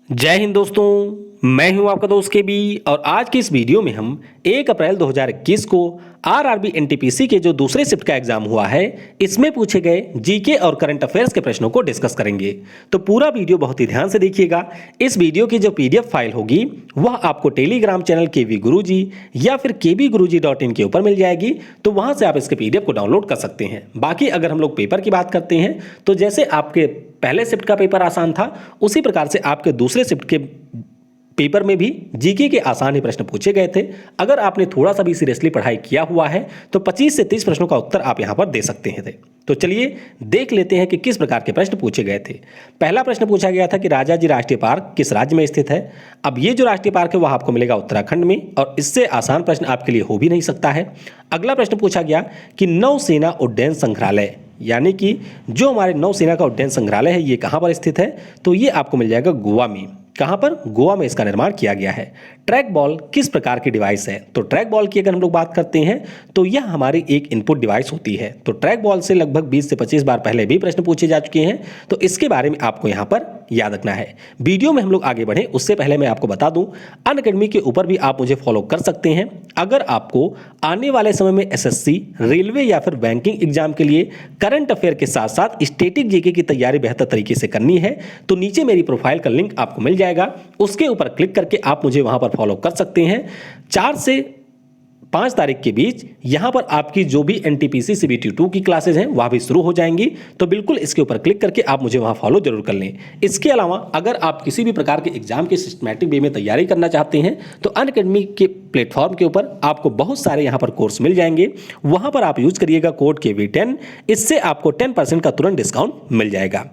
जय हिंद दोस्तों, मैं हूं आपका दोस्त के बी और आज की इस वीडियो में हम 1 अप्रैल 2021 को आरआरबी एनटीपीसी के जो दूसरे शिफ्ट का एग्जाम हुआ है इसमें पूछे गए जीके और करंट अफेयर्स के प्रश्नों को डिस्कस करेंगे। तो पूरा वीडियो बहुत ही ध्यान से देखिएगा। इस वीडियो की जो पीडीएफ फाइल होगी वह आपको टेलीग्राम चैनल केवी गुरुजी या फिर kbguruji.in के ऊपर मिल जाएगी, तो वहां से आप इसके पीडीएफ को डाउनलोड कर सकते हैं। बाकी अगर हम लोग पेपर की बात करते हैं तो जैसे आपके पहले शिफ्ट का पेपर आसान था उसी प्रकार से आपके दूसरे शिफ्ट के पेपर में भी जीके के आसान ही प्रश्न पूछे गए थे। अगर आपने थोड़ा सा भी सीरियसली पढ़ाई किया हुआ है तो 25 से 30 प्रश्नों का उत्तर आप यहां पर दे सकते हैं। तो चलिए देख लेते हैं कि किस प्रकार के प्रश्न पूछे गए थे। पहला प्रश्न पूछा गया था कि राजाजी राष्ट्रीय पार्क किस राज्य में स्थित है। अब ये जो राष्ट्रीय पार्क है वह आपको मिलेगा उत्तराखंड में और इससे आसान प्रश्न आपके लिए हो भी नहीं सकता है। अगला प्रश्न पूछा गया कि नौसेना उड्डयन संग्रहालय यानी कि जो हमारे नौसेना का उड्डयन संग्रहालय है ये कहां पर स्थित है, तो ये आपको मिल जाएगा गोवा में। कहां पर? गोवा में इसका निर्माण किया गया है। ट्रैक बॉल किस प्रकार की डिवाइस है, तो ट्रैक बॉल की अगर हम लोग बात करते हैं तो यह हमारी एक इनपुट डिवाइस होती है। तो ट्रैक बॉल से लगभग 20 से 25 बार पहले भी प्रश्न पूछे जा चुके हैं, तो इसके बारे में आपको यहां पर याद रखना है। वीडियो में हम लोग आगे बढ़े उससे पहले मैं आपको बता दूं अनअकैडमी के ऊपर भी आप मुझे फॉलो कर सकते हैं। अगर आपको आने वाले समय में एसएससी, रेलवे या फिर बैंकिंग एग्जाम के लिए करंट अफेयर के साथ साथ स्टैटिक जीके की तैयारी बेहतर तरीके से करनी है तो नीचे मेरी प्रोफाइल का लिंक आपको मिल जाएगा, उसके ऊपर क्लिक करके आप मुझे वहां पर फॉलो कर सकते हैं। 4 से 5 तारीख के बीच यहां पर आपकी जो भी एनटीपीसी सीबीटी 2 की क्लासेस हैं वह भी शुरू हो जाएंगी, तो बिल्कुल इसके ऊपर क्लिक करके आप मुझे वहां फॉलो जरूर कर लें। इसके अलावा अगर आप किसी भी प्रकार के एग्जाम के सिस्टमैटिक वे में तैयारी करना चाहते हैं तो अनअकैडमी के प्लेटफॉर्म के ऊपर आपको बहुत सारे यहां पर कोर्स मिल जाएंगे, वहां पर आप यूज करिएगा कोड KV10, इससे आपको 10% का तुरंत डिस्काउंट मिल जाएगा।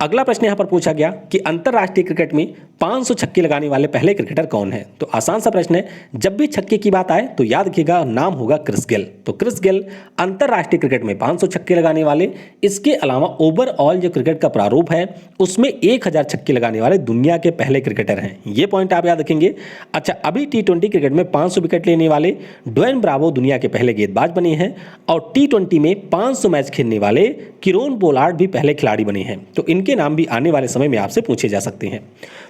अगला प्रश्न यहां पर पूछा गया कि अंतरराष्ट्रीय क्रिकेट में 500 छक्के लगाने वाले पहले क्रिकेटर कौन है। तो आसान सा प्रश्न है, जब भी छक्के की बात आए तो याद रखिएगा नाम होगा क्रिस गेल। तो क्रिस गेल अंतरराष्ट्रीय क्रिकेट में 500 छक्के लगाने वाले। इसके अलावा ओवरऑल जो क्रिकेट का प्रारूप है उसमें 1000 छक्के लगाने वाले दुनिया के पहले क्रिकेटर हैं, ये पॉइंट आप याद रखेंगे। अच्छा, अभी T20 क्रिकेट में 500 विकेट लेने वाले ड्वेन ब्रावो दुनिया के पहले गेंदबाज बने हैं और T20 में 500 मैच खेलने वाले किरोन पोलार्ड भी पहले खिलाड़ी बने हैं। तो इनके नाम भी आने वाले समय में आपसे पूछे जा सकते हैं।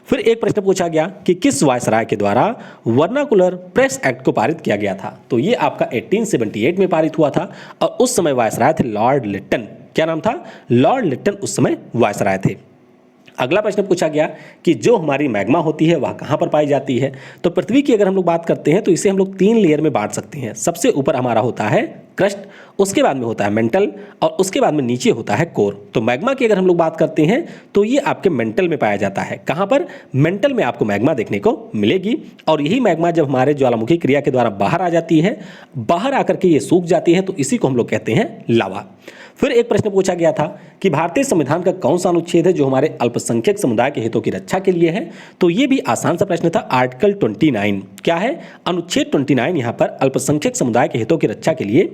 फिर एक प्रश्न पूछा गया कि किस वायसराय के द्वारा वर्नाकुलर प्रेस एक्ट को पारित किया गया था। तो ये आपका 1878 में पारित हुआ था और उस समय वायसराय थे लॉर्ड लिट्टन। क्या नाम था? लॉर्ड लिट्टन उस समय वायसराय थे। अगला प्रश्न पूछा गया कि जो हमारी मैग्मा होती है वह कहां पर पाई जाती है। तो पृथ्वी की अगर हम लोग बात करते हैं तो इसे हम लोग 3 लेयर में बांट सकते हैं। सबसे ऊपर हमारा होता है क्रस्ट, उसके बाद में होता है मेंटल और उसके बाद में नीचे होता है कोर। तो मैग्मा की अगर हम लोग बात करते हैं तो ये आपके मेंटल में पाया जाता है। कहां पर? मेंटल में आपको मैग्मा देखने को मिलेगी और यही मैग्मा जब हमारे ज्वालामुखी क्रिया के द्वारा बाहर आ जाती है, बाहर आकर के ये सूख जाती है, तो इसी को हम लोग कहते हैं लावा। फिर एक प्रश्न पूछा गया था कि भारतीय संविधान का कौन सा अनुच्छेद है जो हमारे अल्पसंख्यक समुदाय के हितों की रक्षा के लिए है। तो ये भी आसान सा प्रश्न था। आर्टिकल 29 क्या है? अनुच्छेद 29 यहां पर अल्पसंख्यक समुदाय के हितों की रक्षा के लिए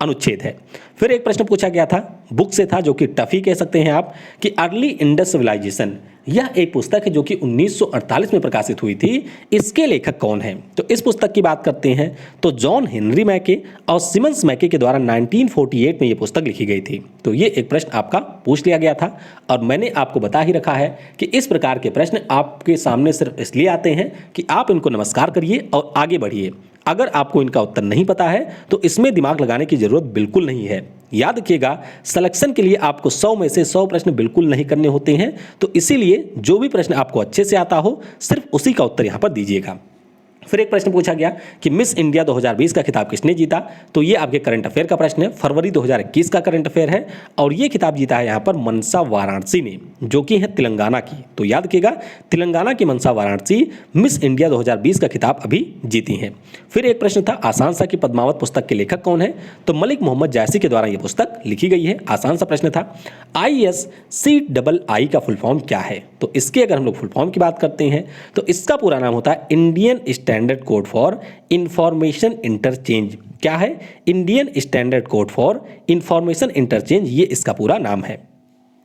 अनुच्छेद है। फिर एक प्रश्न पूछा गया था, बुक से था जो कि टफ ही कह सकते हैं आप, कि अर्ली इंडस सिविलाइजेशन यह एक पुस्तक है जो कि 1948 में प्रकाशित हुई थी। इसके लेखक कौन हैं? तो इस पुस्तक की बात करते हैं तो जॉन हेनरी मैके और सिमन्स मैके के द्वारा 1948 में यह पुस्तक लिखी गई थी। तो ये एक प्रश्न आपका पूछ लिया गया था और मैंने आपको बता ही रखा है कि इस प्रकार के प्रश्न आपके सामने सिर्फ इसलिए आते हैं कि आप इनको नमस्कार करिए और आगे बढ़िए। अगर आपको इनका उत्तर नहीं पता है तो इसमें दिमाग लगाने की जरूरत बिल्कुल नहीं है। याद रखिएगा सिलेक्शन के लिए आपको 100 में से 100 प्रश्न बिल्कुल नहीं करने होते हैं, तो इसीलिए जो भी प्रश्न आपको अच्छे से आता हो सिर्फ उसी का उत्तर यहां पर दीजिएगा। फिर एक प्रश्न पूछा गया कि मिस इंडिया 2020 का खिताब किसने जीता। तो ये आपके करंट अफेयर का प्रश्न है, फरवरी 2021 का करंट अफेयर है और ये खिताब जीता है यहाँ पर मनसा वाराणसी ने, जो कि है तेलंगाना की। तो याद रखिएगा तेलंगाना की मनसा वाराणसी मिस इंडिया 2020 का खिताब अभी जीती हैं। फिर एक प्रश्न था आसान सा कि पद्मावत पुस्तक के लेखक कौन है। तो मलिक मोहम्मद जायसी के द्वारा यह पुस्तक लिखी गई है। आसान सा प्रश्न था। ISCII का फुल फॉर्म क्या है। तो इसके अगर हम लोग फुल फॉर्म की बात करते हैं तो इसका पूरा नाम होता है Indian standard code for information interchange. क्या है? Indian standard code for information interchange, ये इसका पूरा नाम है।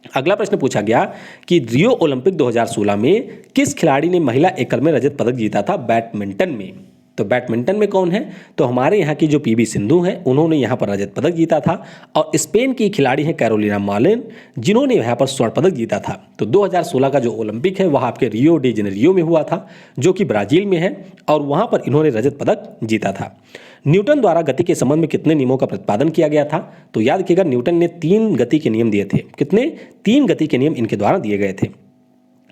अगला प्रश्न पूछा गया कि रियो ओलंपिक 2016 में किस खिलाड़ी ने महिला एकल में रजत पदक जीता था बैडमिंटन में। तो बैडमिंटन में कौन है? तो हमारे यहाँ की जो पीवी सिंधु हैं, उन्होंने यहाँ पर रजत पदक जीता था। और स्पेन की खिलाड़ी हैं कैरोलिना मारिन, जिन्होंने यहाँ पर स्वर्ण पदक जीता था। तो 2016 का जो ओलंपिक है वह आपके रियो डी जेनेरियो में हुआ था, जो कि ब्राजील में है, और वहाँ पर इन्होंने रजत पदक जीता था। न्यूटन द्वारा गति के संबंध में कितने नियमों का प्रतिपादन किया गया था? तो याद रखिएगा, न्यूटन ने 3 गति के नियम दिए थे। कितने? 3 गति के नियम इनके द्वारा दिए गए थे।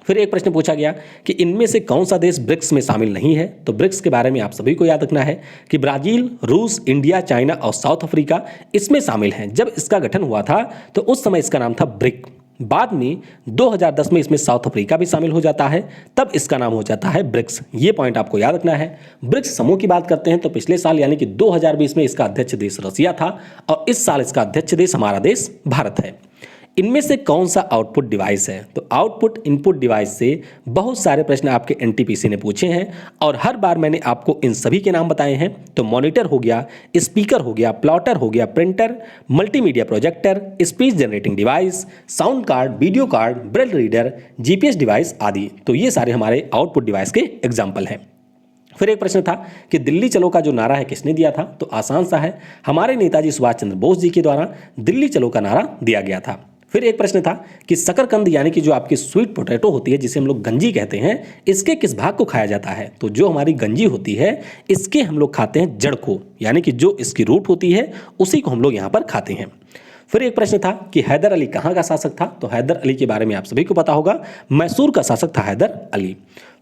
फिर एक प्रश्न पूछा गया कि इनमें से कौन सा देश ब्रिक्स में शामिल नहीं है? तो ब्रिक्स के बारे में आप सभी को याद रखना है कि ब्राजील, रूस, इंडिया, चाइना और साउथ अफ्रीका इसमें शामिल हैं। जब इसका गठन हुआ था तो उस समय इसका नाम था ब्रिक। बाद में 2010 में इसमें साउथ अफ्रीका भी शामिल हो जाता है, तब इसका नाम हो जाता है ब्रिक्स। ये पॉइंट आपको याद रखना है। ब्रिक्स समूह की बात करते हैं तो पिछले साल यानी कि 2020 में इसका अध्यक्ष देश रसिया था, और इस साल इसका अध्यक्ष देश हमारा देश भारत है। इनमें से कौन सा आउटपुट डिवाइस है? तो आउटपुट इनपुट डिवाइस से बहुत सारे प्रश्न आपके एनटीपीसी ने पूछे हैं, और हर बार मैंने आपको इन सभी के नाम बताए हैं। तो मॉनिटर हो गया, स्पीकर हो गया, प्लॉटर हो गया, printer, multimedia projector, speech generating device, sound card, video card, Braille reader, GPS device आदि। तो ये सारे हमारे आउटपुट डिवाइस के एग्जाम्पल हैं। फिर एक प्रश्न था कि दिल्ली चलो का जो नारा है किसने दिया था? तो आसान सा है, हमारे नेताजी सुभाष चंद्र बोस जी के द्वारा दिल्ली चलो का नारा दिया गया था। फिर एक प्रश्न था कि शकरकंद यानी कि जो आपकी स्वीट पोटैटो होती है, जिसे हम लोग गंजी कहते हैं, इसके किस भाग को खाया जाता है? तो जो हमारी गंजी होती है इसके हम लोग खाते हैं जड़ को, यानी कि जो इसकी रूट होती है उसी को हम लोग यहाँ पर खाते हैं। फिर एक प्रश्न था कि हैदर अली कहाँ का शासक था? तो हैदर अली के बारे में आप सभी को पता होगा, मैसूर का शासक था हैदर अली।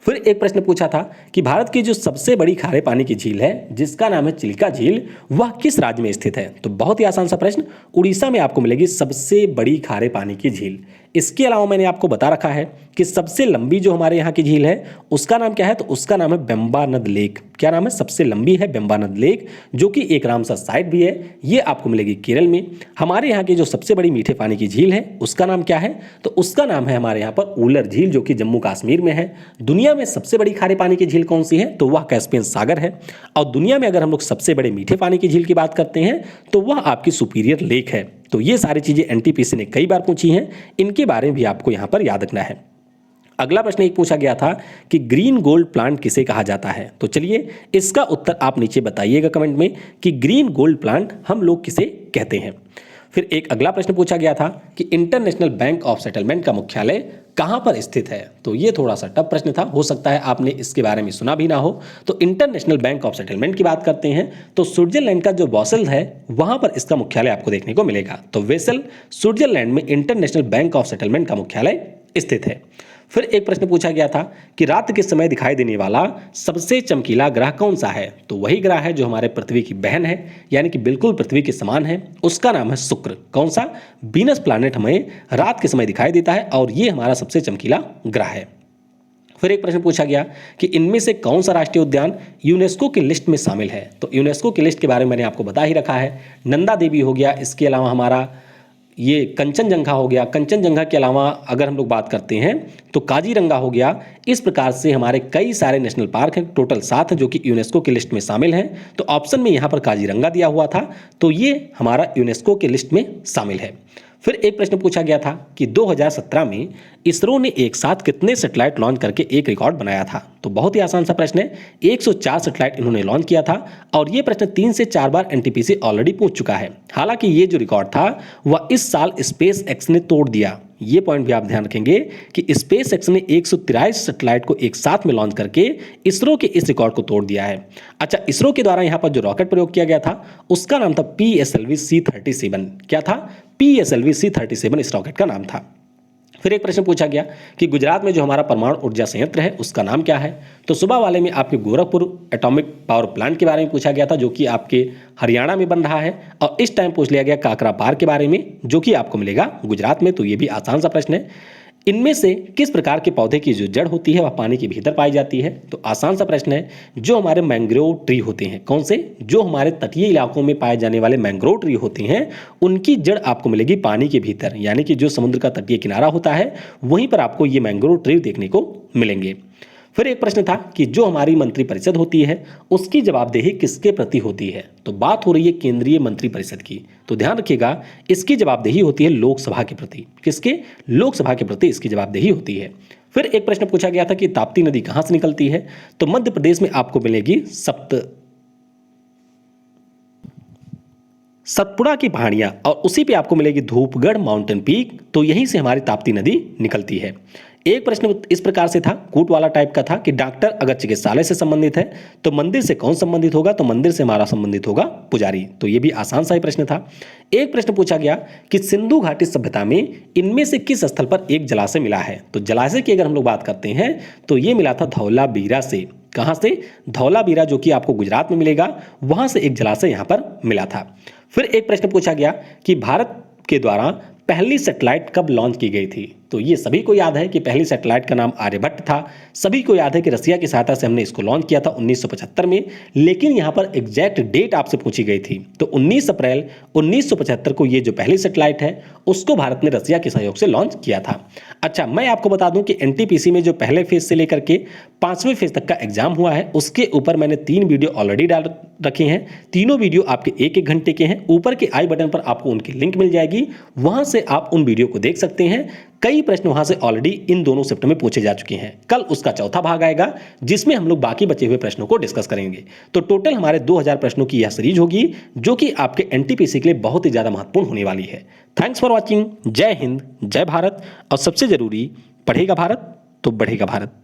फिर एक प्रश्न पूछा था कि भारत की जो सबसे बड़ी खारे पानी की झील है, जिसका नाम है चिल्का झील, वह किस राज्य में स्थित है? तो बहुत ही आसान सा प्रश्न, उड़ीसा में आपको मिलेगी सबसे बड़ी खारे पानी की झील। इसके अलावा मैंने आपको बता रखा है कि सबसे लंबी जो हमारे यहाँ की झील है उसका नाम क्या है? तो उसका नाम है बेम्बानद लेक। क्या नाम है? सबसे लंबी है बेम्बानद लेक, जो कि एक रामसर साइट भी है। ये आपको मिलेगी केरल में। हमारे यहाँ की जो सबसे बड़ी मीठे पानी की झील है उसका नाम क्या है? तो उसका नाम है हमारे यहाँ पर उलर झील, जो कि जम्मू कश्मीर में है। दुनिया में सबसे बड़ी खारे पानी की झील कौन सी है? तो वह कैस्पियन सागर है। और दुनिया में अगर हम लोग सबसे बड़े मीठे पानी की झील की बात करते हैं तो वह आपकी सुपीरियर लेक है। तो ये सारी चीजें एनटीपीसी ने कई बार पूछी हैं, इनके बारे में भी आपको यहाँ पर याद रखना है। अगला प्रश्न एक पूछा गया था कि ग्रीन गोल्ड प्लांट किसे कहा जाता है? तो चलिए इसका उत्तर आप नीचे बताइएगा कमेंट में कि ग्रीन गोल्ड प्लांट हम लोग किसे कहते हैं। फिर एक अगला प्रश्न पूछा गया था कि इंटरनेशनल बैंक ऑफ सेटलमेंट का मुख्यालय कहाँ पर स्थित है? तो ये थोड़ा सा टफ प्रश्न था, हो सकता है आपने इसके बारे में सुना भी ना हो। तो इंटरनेशनल बैंक ऑफ सेटलमेंट की बात करते हैं तो स्विट्जरलैंड का जो बेसल है वहाँ पर इसका मुख्यालय आपको देखने को मिलेगा। तो बेसल स्विट्जरलैंड में इंटरनेशनल बैंक ऑफ सेटलमेंट का मुख्यालय स्थित है। फिर एक प्रश्न पूछा गया था कि रात के समय दिखाई देने वाला सबसे चमकीला ग्रह कौन सा है? तो वही ग्रह है जो हमारे पृथ्वी की बहन है, यानी कि बिल्कुल पृथ्वी के समान है, उसका नाम है शुक्र। कौन सा? वीनस प्लैनेट हमें रात के समय दिखाई देता है और ये हमारा सबसे चमकीला ग्रह है। फिर एक प्रश्न पूछा गया कि इनमें से कौन सा राष्ट्रीय उद्यान यूनेस्को की लिस्ट में शामिल है? तो यूनेस्को की लिस्ट के बारे में मैंने आपको बता ही रखा है। नंदा देवी हो गया, इसके अलावा हमारा ये कंचनजंगा हो गया। कंचनजंगा के अलावा अगर हम लोग बात करते हैं तो काजीरंगा हो गया। इस प्रकार से हमारे कई सारे नेशनल पार्क हैं, टोटल 7 हैं, जो कि यूनेस्को की लिस्ट में शामिल हैं। तो ऑप्शन में यहाँ पर काजीरंगा दिया हुआ था, तो ये हमारा यूनेस्को की लिस्ट में शामिल है। फिर एक प्रश्न पूछा गया था कि 2017 में इसरो ने एक साथ कितने सैटेलाइट लॉन्च करके एक रिकॉर्ड बनाया था? तो बहुत ही आसान सा प्रश्न है, 104 सैटेलाइट इन्होंने लॉन्च किया था, और ये प्रश्न 3 से 4 बार एनटीपीसी ऑलरेडी पूछ चुका है। हालांकि ये जो रिकॉर्ड था वह इस साल स्पेस एक्स ने तोड़ दिया। ये पॉइंट भी आप ध्यान रखेंगे कि स्पेस एक्स ने 143 सैटेलाइट को एक साथ में लॉन्च करके इसरो के इस रिकॉर्ड को तोड़ दिया है। अच्छा, इसरो के द्वारा यहाँ पर जो रॉकेट प्रयोग किया गया था उसका नाम था PSLV-C37। क्या था? PSLV-C37 इस रॉकेट का नाम था। फिर एक प्रश्न पूछा गया कि गुजरात में जो हमारा परमाणु ऊर्जा संयंत्र है उसका नाम क्या है? तो सुबह वाले में आपके गोरखपुर एटॉमिक पावर प्लांट के बारे में पूछा गया था, जो कि आपके हरियाणा में बन रहा है। और इस टाइम पूछ लिया गया काकरा पार के बारे में, जो कि आपको मिलेगा गुजरात में। तो ये भी आसान सा प्रश्न है। इनमें से किस प्रकार के पौधे की जो जड़ होती है वह पानी के भीतर पाई जाती है? तो आसान सा प्रश्न है, जो हमारे मैंग्रोव ट्री होते हैं। कौन से? जो हमारे तटीय इलाकों में पाए जाने वाले मैंग्रोव ट्री होते हैं, उनकी जड़ आपको मिलेगी पानी के भीतर, यानी कि जो समुद्र का तटीय किनारा होता है वहीं पर आपको ये मैंग्रोव ट्री देखने को मिलेंगे। फिर एक प्रश्न था कि जो हमारी मंत्रिपरिषद होती है उसकी जवाबदेही किसके प्रति होती है, तो बात हो रही है केंद्रीय मंत्रिपरिषद की। तो ध्यान रखिएगा, इसकी जवाबदेही होती है लोकसभा के प्रति। किसके? लोकसभा के प्रति इसकी जवाबदेही होती है। फिर एक प्रश्न पूछा गया था कि ताप्ती नदी कहां से निकलती है, तो मध्य प्रदेश में आपको मिलेगी सतपुड़ा की पहाड़ियां और उसी पे आपको मिलेगी धूपगढ़ माउंटेन पीक। तो यहीं से हमारी ताप्ती नदी निकलती है। एक प्रश्न इस प्रकार से था, कूट वाला टाइप का था कि डॉक्टर अगर चिकित्सालय से संबंधित है तो मंदिर से कौन संबंधित होगा, तो मंदिर से हमारा संबंधित होगा पुजारी। तो ये भी आसान सा ही प्रश्न था। एक प्रश्न पूछा गया कि सिंधु घाटी सभ्यता में इनमें से किस स्थल पर एक जलाशय मिला है, तो जलाशय की अगर हम लोग बात करते हैं तो ये मिला था धौलावीरा से। कहां से? धौलावीरा, जो कि आपको गुजरात में मिलेगा, वहां से एक जलाशय यहां पर मिला था। फिर एक प्रश्न पूछा गया कि भारत के द्वारा पहली सैटेलाइट कब लॉन्च की गई थी, तो ये सभी को याद है कि पहली सैटेलाइट का नाम आर्यभट्ट था। सभी को याद है कि रसिया की सहायता से हमने इसको लॉन्च किया था 1975 में, लेकिन यहां पर एग्जैक्ट डेट आपसे पूछी गई थी। तो 19 अप्रैल 1975 को ये जो पहली सैटेलाइट है उसको भारत ने रसिया के सहयोग से लॉन्च किया था। अच्छा, मैं आपको बता दूं कि एनटीपीसी में जो पहले फेज से लेकर के 5वें फेज तक का एग्जाम हुआ है उसके ऊपर मैंने 3 वीडियो ऑलरेडी डाल रखे हैं। तीनों वीडियो आपके 1-1 घंटे के हैं। ऊपर के आई बटन पर आपको उनकी लिंक मिल जाएगी, वहां से आप उन वीडियो को देख सकते हैं। कई प्रश्न वहां से ऑलरेडी इन दोनों शिफ्ट में पूछे जा चुके हैं। कल उसका चौथा भाग आएगा जिसमें हम लोग बाकी बचे हुए प्रश्नों को डिस्कस करेंगे। तो टोटल हमारे 2000 प्रश्नों की यह सीरीज होगी जो कि आपके एनटीपीसी के लिए बहुत ही ज्यादा महत्वपूर्ण होने वाली है। Thanks for watching. जय हिंद, जय भारत, और सबसे जरूरी, पढ़ेगा भारत तो बढ़ेगा भारत।